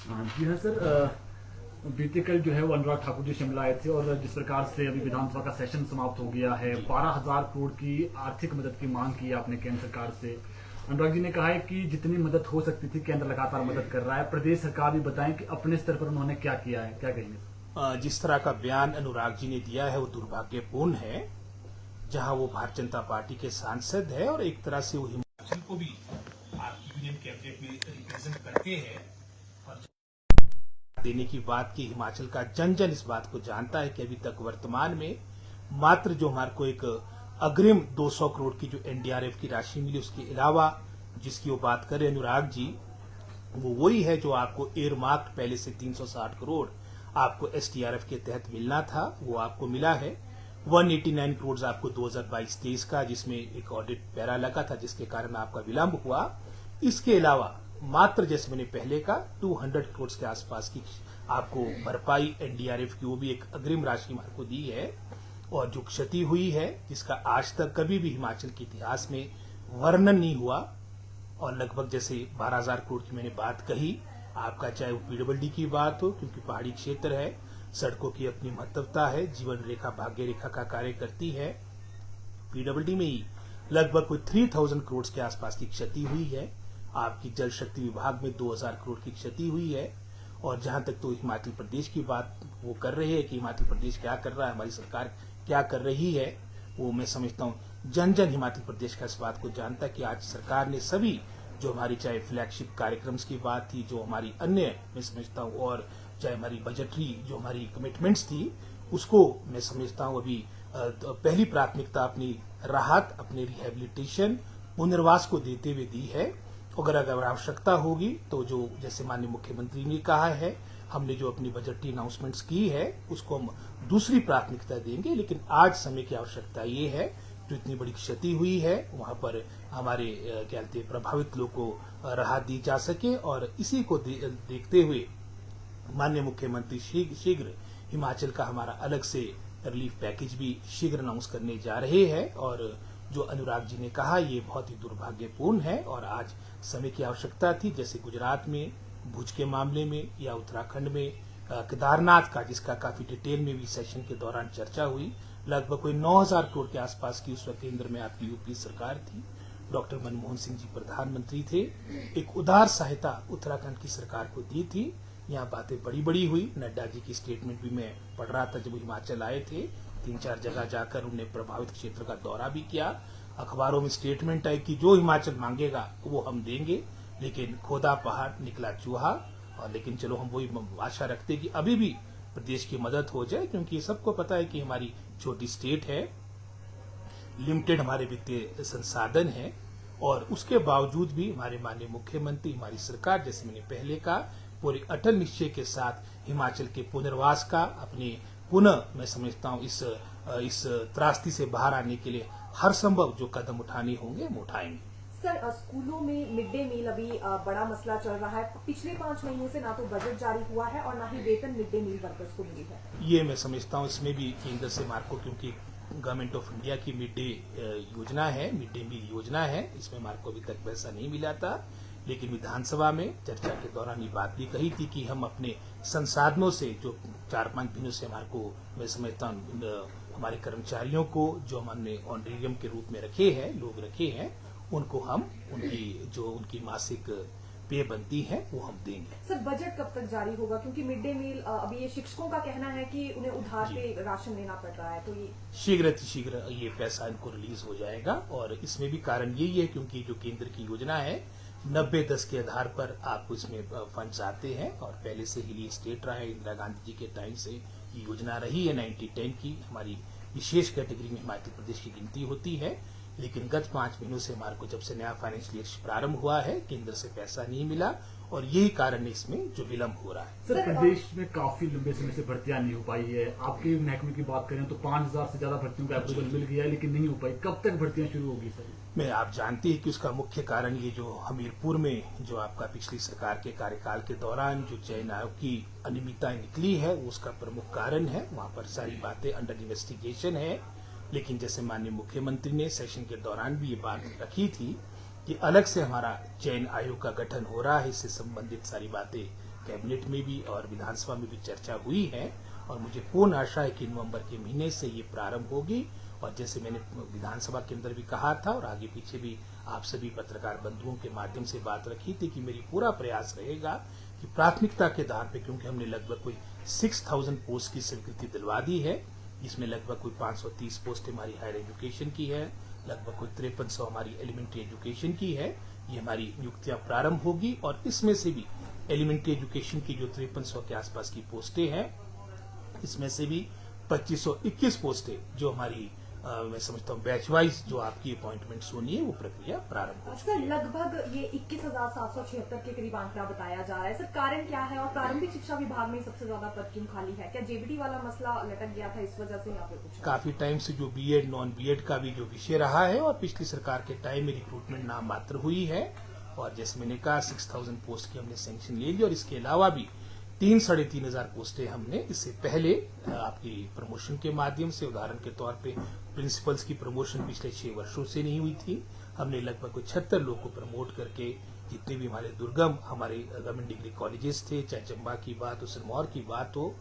जी हाँ सर। बीते कल जो है वो अनुराग ठाकुर जी शिमला आए थे और जिस प्रकार से अभी विधानसभा का सेशन समाप्त हो गया है, 12,000 करोड़ की आर्थिक मदद की मांग की है आपने केंद्र सरकार से। अनुराग जी ने कहा है कि जितनी मदद हो सकती थी केंद्र लगातार मदद कर रहा है। प्रदेश सरकार भी बताएं कि अपने स्तर पर उन्होंने क्या किया है, क्या कहेंगे? जिस तरह का बयान अनुराग जी ने दिया है वो दुर्भाग्यपूर्ण है, जहां वो भारतीय जनता पार्टी के सांसद है और एक तरह से वो हिमाचल को भी आपकी यूनियन कैबिनेट में रिप्रेजेंट करते हैं और देने की बात की हिमाचल का जन जन इस बात को जानता है कि अभी तक वर्तमान में मात्र जो हमारे को एक अग्रिम 200 करोड़ की जो एनडीआरएफ की राशि मिली, उसके अलावा जिसकी वो बात करे अनुराग जी, वो वही है जो आपको एयर मार्क पहले से 360 करोड़ आपको एसडीआरएफ के तहत मिलना था, वो आपको मिला है। 189 करोड़ आपको 2022-23 का, जिसमें एक ऑडिट पैरा लगा था जिसके कारण आपका विलंब हुआ। इसके अलावा मात्र जैसे मैंने पहले का 200 करोड़ के आसपास की आपको भरपाई एनडीआरएफ की, वो भी एक अग्रिम राशि हमारे को दी है। और जो क्षति हुई है जिसका आज तक कभी भी हिमाचल के इतिहास में वर्णन नहीं हुआ, और लगभग जैसे 12,000 करोड़ की मैंने बात कही, आपका चाहे वो पीडब्ल्यूडी की बात हो, क्योंकि पहाड़ी क्षेत्र है, सड़कों की अपनी महत्वता है, जीवन रेखा भाग्य रेखा का कार्य करती है। पीडब्ल्यूडी में ही लगभग कोई 3,000 करोड़ के आसपास की क्षति हुई है। आपकी जल शक्ति विभाग में 2,000 करोड़ की क्षति हुई है। और जहां तक तो हिमाचल प्रदेश की बात वो कर रहे हैं कि हिमाचल प्रदेश क्या कर रहा है, हमारी सरकार क्या कर रही है, वो मैं समझता हूं जन जन हिमाचल प्रदेश का इस बात को जानता है कि आज सरकार ने सभी जो हमारी चाहे फ्लैगशिप कार्यक्रम्स की बात थी, जो हमारी अन्य मैं समझता हूं, और चाहे हमारी बजटरी जो हमारी कमिटमेंट्स थी, उसको मैं समझता हूं अभी पहली प्राथमिकता अपनी राहत, अपने रिहेबिलिटेशन, पुनर्वास को देते हुए दी है। अगर आवश्यकता होगी तो जो जैसे माननीय मुख्यमंत्री ने कहा है, हमने जो अपनी बजटरी अनाउंसमेंट्स की है उसको हम दूसरी प्राथमिकता देंगे। लेकिन आज समय की आवश्यकता ये है, जो इतनी बड़ी क्षति हुई है वहां पर हमारे क्या कहते हैं प्रभावित लोगों को राहत दी जा सके, और इसी को देखते हुए माननीय मुख्यमंत्री शीघ्र हिमाचल का हमारा अलग से रिलीफ पैकेज भी शीघ्र अनाउंस करने जा रहे हैं। और जो अनुराग जी ने कहा ये बहुत ही दुर्भाग्यपूर्ण है और आज समय की आवश्यकता थी। जैसे गुजरात में भुज के मामले में, या उत्तराखंड में केदारनाथ का, जिसका काफी डिटेल में भी सेशन के दौरान चर्चा हुई, लगभग कोई 9,000 करोड़ के आसपास की उस वक्त केंद्र में आपकी यूपी सरकार थी, डॉक्टर मनमोहन सिंह जी प्रधानमंत्री थे। एक उदार सहायता उत्तराखंड की सरकार को दी थी। यहाँ बातें बड़ी बड़ी हुई। नड्डा जी की स्टेटमेंट भी मैं पढ़ रहा था जब हिमाचल आए थे, 3-4 जगह जाकर उन्होंने प्रभावित क्षेत्र का दौरा भी किया। अखबारों में स्टेटमेंट आई कि जो हिमाचल मांगेगा वो हम देंगे, लेकिन खोदा पहाड़ निकला चूहा। और लेकिन चलो हम वही आशा रखते कि अभी भी प्रदेश की मदद हो जाए, क्योंकि सबको पता है कि हमारी छोटी स्टेट है, लिमिटेड हमारे वित्तीय संसाधन है, और उसके बावजूद भी हमारे माननीय मुख्यमंत्री, हमारी सरकार, जैसे मैंने पहले कहा, पूरे अटल निश्चय के साथ हिमाचल के पुनर्वास का, अपने पुनः मैं समझता हूं इस त्रासदी से बाहर आने के लिए हर संभव जो कदम उठाने होंगे हम उठाएंगे। सर, स्कूलों में मिड डे मील अभी बड़ा मसला चल रहा है। पिछले 5 महीनों से ना तो बजट जारी हुआ है और ना ही वेतन मिड डे मील वर्कर्स को मिली है। ये मैं समझता हूँ इसमें भी केंद्र से मार्को, क्योंकि गवर्नमेंट ऑफ इंडिया की मिड डे योजना है, मिड डे मील योजना है, इसमें मार्को अभी तक पैसा नहीं मिला था। लेकिन विधानसभा में चर्चा के दौरान ये बात भी कही थी कि हम अपने संसाधनों से, जो 4-5 दिनों से हमारे को मैं समझता हूँ हमारे कर्मचारियों को जो हमने ऑनरेरियम के रूप में रखे हैं, लोग रखे हैं, उनको हम उनकी मासिक पे बनती है वो हम देंगे। सर, बजट कब तक जारी होगा? क्योंकि मिड डे मील अभी ये शिक्षकों का कहना है कि उन्हें उधार पे राशन लेना पड़ रहा है, तो ये शीघ्र ये पैसा इनको रिलीज हो जाएगा। और इसमें भी कारण यही है क्योंकि जो केंद्र की योजना है 90-10 के आधार पर आपको इसमें फंड्स आते हैं, और पहले से ही स्टेट रहा है, इंदिरा गांधी जी के टाइम से ये योजना रही है। 90-10 की हमारी विशेष कैटेगरी में हिमाचल प्रदेश की गिनती होती है। लेकिन गत 5 महीनों से हमारे को जब से नया फाइनेंशियल ईयर प्रारंभ हुआ है, केंद्र से पैसा नहीं मिला, और यही कारण है इसमें जो विलंब हो रहा है। सर, प्रदेश में काफी लंबे समय से भर्तियां नहीं हो पाई है। आपके महकमे की बात करें तो 5,000 से ज्यादा भर्तियों का अप्रूवल मिल गया है, लेकिन नहीं हो पाई। कब तक भर्तियां शुरू होगी सर? मैं आप जानते हैं कि उसका मुख्य कारण ये जो हमीरपुर में जो आपका पिछली सरकार के कार्यकाल के दौरान जो चयन आयोग की अनियमितताएं निकली है, वो उसका प्रमुख कारण है। वहां पर सारी बातें अंडर इन्वेस्टिगेशन है। लेकिन जैसे माननीय मुख्यमंत्री ने सेशन के दौरान भी ये बात रखी थी कि अलग से हमारा चयन आयोग का गठन हो रहा है, इससे संबंधित सारी बातें कैबिनेट में भी और विधानसभा में भी चर्चा हुई है और मुझे पूर्ण आशा है कि नवंबर के महीने से ये प्रारंभ होगी। और जैसे मैंने विधानसभा के अंदर भी कहा था और आगे पीछे भी आप सभी पत्रकार बंधुओं के माध्यम से बात रखी थी कि मेरी पूरा प्रयास रहेगा कि प्राथमिकता के आधार पे, क्योंकि हमने लगभग कोई 6000 पोस्ट की स्वीकृति दिलवा दी है, जिसमें लगभग कोई 530 पोस्ट हमारी हायर एजुकेशन की है, लगभग कोई 5300 हमारी एलिमेंट्री एजुकेशन की है। ये हमारी नियुक्तियां प्रारंभ होगी और इसमें से भी एलिमेंट्री एजुकेशन की जो 5300 के आसपास की पोस्टें हैं, इसमें से भी 2521 पोस्टें जो हमारी मैं समझता हूँ बैच वाइज जो आपकी अपॉइंटमेंट्स होनी है वो प्रक्रिया प्रारंभ हो सर लगभग ये 21,776 के करीब आंकड़ा बताया जा रहा है। सर कारण क्या है और प्रारंभिक शिक्षा विभाग में सबसे ज्यादा पद क्यों खाली है? क्या जेबीटी वाला मसला लटक गया था इस वजह से या फिर कुछ? काफी टाइम से जो बीएड नॉन बीएड का भी जो विषय रहा है और पिछली सरकार के टाइम में रिक्रूटमेंट नाम मात्र हुई है और जैसे मैंने कहा 6000 पोस्ट की हमने सैंक्शन ले ली और इसके अलावा भी 3,500 पोस्टें हमने इससे पहले आपकी प्रमोशन के माध्यम से, उदाहरण के तौर पे प्रिंसिपल्स की प्रमोशन पिछले 6 वर्षों से नहीं हुई थी। हमने लगभग 76 लोग को प्रमोट करके जितने भी हमारे दुर्गम हमारे गवर्नमेंट डिग्री कॉलेजेस थे, चाहे चंबा की बात हो, सिरमौर की बात हो,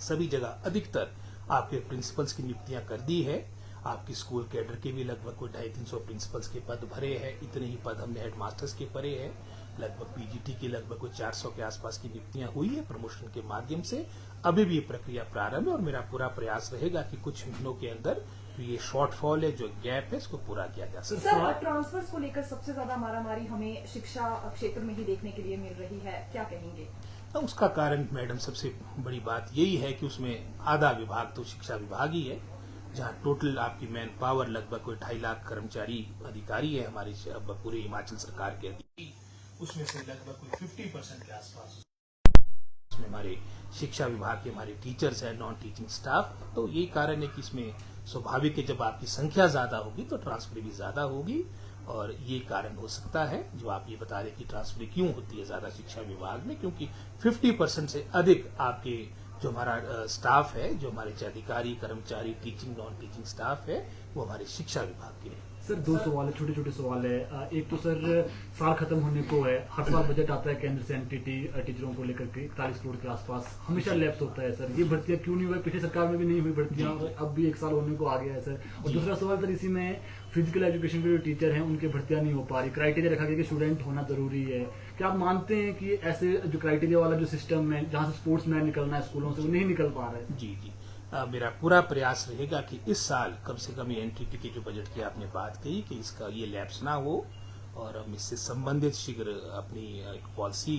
सभी जगह अधिकतर आपके प्रिंसिपल्स की नियुक्तियां कर दी है। आपकी स्कूल कैडर के भी लगभग कोई 250-300 प्रिंसिपल्स के पद भरे हैं। इतने ही पद हमने हेडमास्टर्स के भरे हैं। लगभग पीजीटी के लगभग कोई 400 के आसपास की नियुक्तियां हुई है प्रमोशन के माध्यम से। अभी भी ये प्रक्रिया प्रारंभ है और मेरा पूरा प्रयास रहेगा कि कुछ महीनों के अंदर जो ये शॉर्टफॉल है, जो गैप है, इसको पूरा किया जा सके। सर ट्रांसफर्स को लेकर सबसे ज्यादा मारामारी हमें शिक्षा क्षेत्र में ही देखने के लिए मिल रही है, क्या कहेंगे? तो उसका कारण मैडम सबसे बड़ी बात यही है कि उसमें आधा विभाग तो शिक्षा विभाग ही है, जहाँ टोटल आपकी मैन पावर लगभग कोई 2.5 लाख कर्मचारी अधिकारी है हमारे पूरे हिमाचल सरकार के अधिकारी, उसमें से लगभग कोई 50% के आसपास उसमें हमारे शिक्षा विभाग के हमारे टीचर्स हैं, नॉन टीचिंग स्टाफ। तो यही कारण है कि इसमें स्वाभाविक है जब आपकी संख्या ज्यादा होगी तो ट्रांसफर भी ज्यादा होगी और ये कारण हो सकता है जो आप ये बता रहे कि ट्रांसफर क्यों होती है ज्यादा शिक्षा विभाग में, क्योंकि 50% से अधिक आपके जो हमारा स्टाफ है, जो हमारे अधिकारी कर्मचारी टीचिंग नॉन टीचिंग स्टाफ है, वो हमारे शिक्षा विभाग के हैं। सर 2 सवाल है, छोटे छोटे सवाल है। एक तो सर साल खत्म होने को है, हर साल बजट आता है केंद्र से एनटीटी टीचरों को लेकर के 41 करोड़ के आसपास हमेशा लैप्स होता है सर। ये भर्तियां क्यों नहीं हुई? पिछली सरकार में भी नहीं हुई भर्तियां, अब भी 1 साल होने को आ गया है सर। और दूसरा सवाल सर इसी में फिजिकल एजुकेशन के जो टीचर हैं उनके भर्तियां नहीं हो पा रही। क्राइटेरिया रखा गया कि स्टूडेंट होना जरूरी है। क्या आप मानते हैं कि ऐसे जो क्राइटेरिया वाला जो सिस्टम है जहाँ से स्पोर्ट्स मैन निकलना है स्कूलों से, वो नहीं निकल पा रहा है? जी जी, मेरा पूरा प्रयास रहेगा कि इस साल कम से कम ये एनटीटी के जो बजट की आपने बात कही कि इसका ये लैप्स ना हो और हम इससे संबंधित शीघ्र अपनी एक पॉलिसी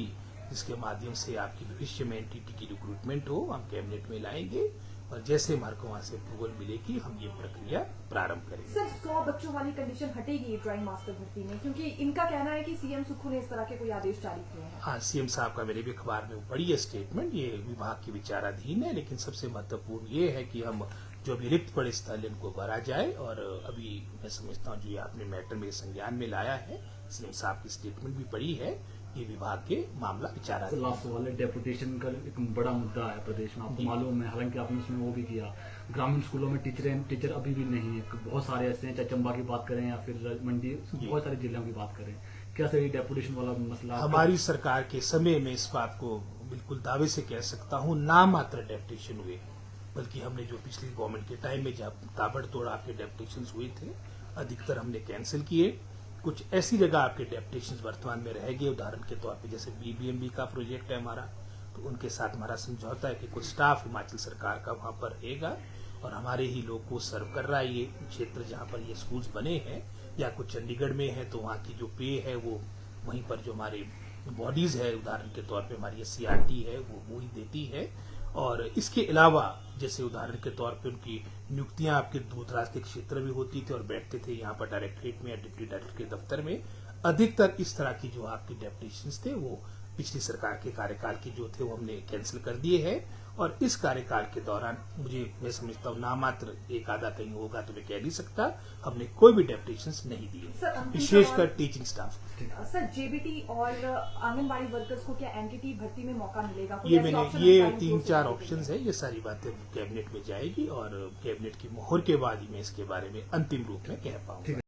जिसके माध्यम से आपकी भविष्य में एनटीटी की रिक्रूटमेंट हो हम कैबिनेट में लाएंगे और जैसे हमारे को वहां से अप्रूवल मिलेगी हम ये प्रक्रिया प्रारंभ करेंगे। सर 100 बच्चों वाली कंडीशन हटेगी ड्राइंग मास्टर भर्ती में, क्योंकि इनका कहना है कि सीएम सुक्खू ने इस तरह के कोई आदेश जारी किए हैं। हाँ, सीएम साहब का मेरे भी अखबार में पढ़ी है स्टेटमेंट, ये विभाग के विचाराधीन है, लेकिन सबसे महत्वपूर्ण ये है कि हम जो भी रिक्त पड़े स्थल इनको भरा जाए और अभी मैं समझता हूँ जो ये आपने मैटर मेरे संज्ञान में लाया है, सीएम साहब की स्टेटमेंट भी पढ़ी है, ये विभाग के मामला विचाराधीन। लास्ट सवाल है, डेपुटेशन का एक बड़ा मुद्दा है प्रदेश में, आपको मालूम है, हालांकि आपने उसमें वो भी किया। ग्रामीण स्कूलों में टीचर अभी भी नहीं है, बहुत सारे ऐसे हैं, चाहे चंबा की बात करें या फिर मंडी, बहुत सारे जिलों की बात करें। क्या सर ये डेपुटेशन वाला मसला? हमारी सरकार के समय में इस बात को बिल्कुल दावे से कह सकता हूँ नाम मात्र डेपुटेशन हुए, बल्कि हमने जो पिछली गवर्नमेंट के टाइम में जब ताबड़तोड़ आपके डेपुटेशन हुए थे अधिकतर हमने कैंसिल किए। कुछ ऐसी जगह आपके डेपुटेशन वर्तमान में रह गए, उदाहरण के तौर पे जैसे बीबीएमबी का प्रोजेक्ट है हमारा, तो उनके साथ हमारा समझौता है कि कुछ स्टाफ हिमाचल सरकार का वहां पर रहेगा और हमारे ही लोग को सर्व कर रहा है ये क्षेत्र जहां पर ये स्कूल्स बने हैं, या कुछ चंडीगढ़ में है तो वहाँ की जो पे है वो वहीं पर जो हमारे बॉडीज है, उदाहरण के तौर पे हमारी सीआरटी है वो ही देती है। और इसके अलावा जैसे उदाहरण के तौर पे उनकी नियुक्तियां आपके दूर दराज के क्षेत्र में होती थी और बैठते थे यहाँ पर डायरेक्टरेट में या डिप्टी डायरेक्टर के दफ्तर में, अधिकतर इस तरह की जो आपके डेपुटेशंस थे वो पिछली सरकार के कार्यकाल की जो थे वो हमने कैंसिल कर दिए हैं और इस कार्यकाल के दौरान मैं समझता हूँ नामात्र एक आधा कहीं होगा तो मैं कह नहीं सकता, हमने कोई भी डेपुटेशंस नहीं दिए, विशेषकर टीचिंग स्टाफ। सर जेबीटी और आंगनबाड़ी वर्कर्स को क्या एनटीटी भर्ती में मौका मिलेगा? ये 3-4 ऑप्शंस है, ये सारी बातें कैबिनेट में जाएगी और कैबिनेट की मोहर के बाद ही मैं इसके बारे में अंतिम रूप में कह पाऊंगा।